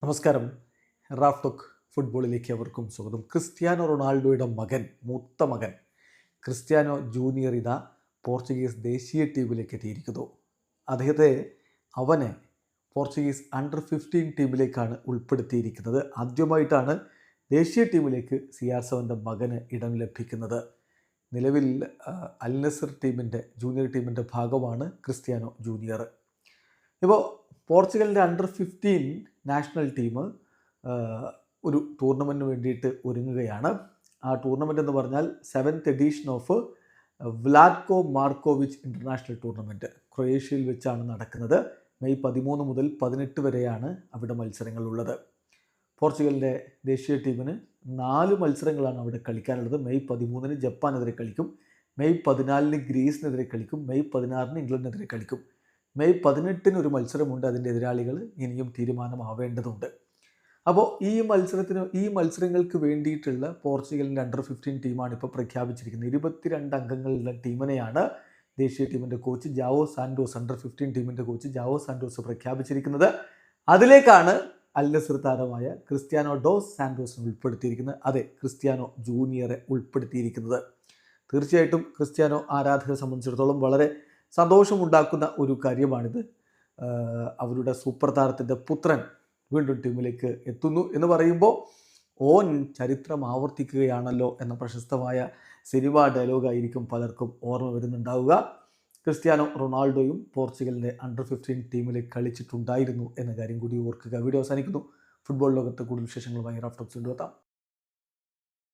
നമസ്കാരം. Raf talk ഫുട്ബോളിലേക്ക് അവർക്കും സ്വാഗതം. ക്രിസ്ത്യാനോ റൊണാൾഡോയുടെ മകൻ, മൂത്ത മകൻ ക്രിസ്ത്യാനോ ജൂനിയർ ഇതാ പോർച്ചുഗീസ് ദേശീയ ടീമിലേക്ക് എത്തിയിരിക്കുന്നു. അവനെ പോർച്ചുഗീസ് അണ്ടർ-15 ടീമിലേക്കാണ് ഉൾപ്പെടുത്തിയിരിക്കുന്നത്. ആദ്യമായിട്ടാണ് ദേശീയ ടീമിലേക്ക് CR7 മകന് ഇടം ലഭിക്കുന്നത്. നിലവിൽ അൽ നസർ ടീമിൻ്റെ ജൂനിയർ ടീമിൻ്റെ ഭാഗമാണ് ക്രിസ്ത്യാനോ ജൂനിയർ. ഇപ്പോൾ പോർച്ചുഗലിൻ്റെ അണ്ടർ-15 നാഷണൽ ടീം ഒരു ടൂർണമെൻറ്റിന് വേണ്ടിയിട്ട് ഒരുങ്ങുകയാണ്. ആ ടൂർണമെൻ്റ് എന്ന് പറഞ്ഞാൽ 7th edition of Vlatko Markovic international tournament ക്രൊയേഷ്യയിൽ വെച്ചാണ് നടക്കുന്നത്. മെയ് 13 മുതൽ 18 വരെയാണ് അവിടെ മത്സരങ്ങളുള്ളത്. പോർച്ചുഗലിൻ്റെ ദേശീയ ടീമിന് 4 മത്സരങ്ങളാണ് അവിടെ കളിക്കാനുള്ളത്. മെയ് 13 ജപ്പാനെതിരെ കളിക്കും, മെയ് 14 ഗ്രീസിനെതിരെ കളിക്കും, മെയ് 16 ഇംഗ്ലണ്ടിനെതിരെ കളിക്കും. മെയ് 18 ഒരു മത്സരമുണ്ട്. അതിൻ്റെ എതിരാളികൾ ഇനിയും തീരുമാനമാവേണ്ടതുണ്ട്. അപ്പോൾ ഈ മത്സരങ്ങൾക്ക് വേണ്ടിയിട്ടുള്ള പോർച്ചുഗലിൻ്റെ അണ്ടർ-15 ടീമാണ് ഇപ്പോൾ പ്രഖ്യാപിച്ചിരിക്കുന്നത്. 22 അംഗങ്ങളുടെ ടീമിനെയാണ് ദേശീയ ടീമിൻ്റെ കോച്ച് ജാവോ സാൻഡോസ്, അണ്ടർ-15 ടീമിൻ്റെ കോച്ച് ജാവോ സാൻഡോസ് പ്രഖ്യാപിച്ചിരിക്കുന്നത്. അതിലേക്കാണ് അൽ നസർ താരമായ ക്രിസ്ത്യാനോ ഡോസ് സാൻഡോസിനെ ഉൾപ്പെടുത്തിയിരിക്കുന്നത്. അതെ, ക്രിസ്ത്യാനോ ജൂനിയറെ ഉൾപ്പെടുത്തിയിരിക്കുന്നത്. തീർച്ചയായിട്ടും ക്രിസ്ത്യാനോ ആരാധകരെ സംബന്ധിച്ചിടത്തോളം വളരെ സന്തോഷമുണ്ടാക്കുന്ന ഒരു കാര്യമാണിത്. അവരുടെ സൂപ്പർ താരത്തിൻ്റെ പുത്രൻ വീണ്ടും ടീമിലേക്ക് എത്തുന്നു എന്ന് പറയുമ്പോൾ ഓൻ ചരിത്രം ആവർത്തിക്കുകയാണല്ലോ എന്ന പ്രശസ്തമായ സിനിമാ ഡയലോഗായിരിക്കും പലർക്കും ഓർമ്മ വരുന്നുണ്ടാവുക. ക്രിസ്ത്യാനോ റൊണാൾഡോയും പോർച്ചുഗലിൻ്റെ അണ്ടർ-15 ടീമിൽ കളിച്ചിട്ടുണ്ടായിരുന്നു എന്ന കാര്യം കൂടി ഓർക്കുക. വീഡിയോ അവസാനിക്കുന്നു. ഫുട്ബോൾ ലോകത്തെ കൂടുതൽ വിശേഷങ്ങളുമായി റാഫ് ടോക്സ് കൊണ്ടുവെത്താം.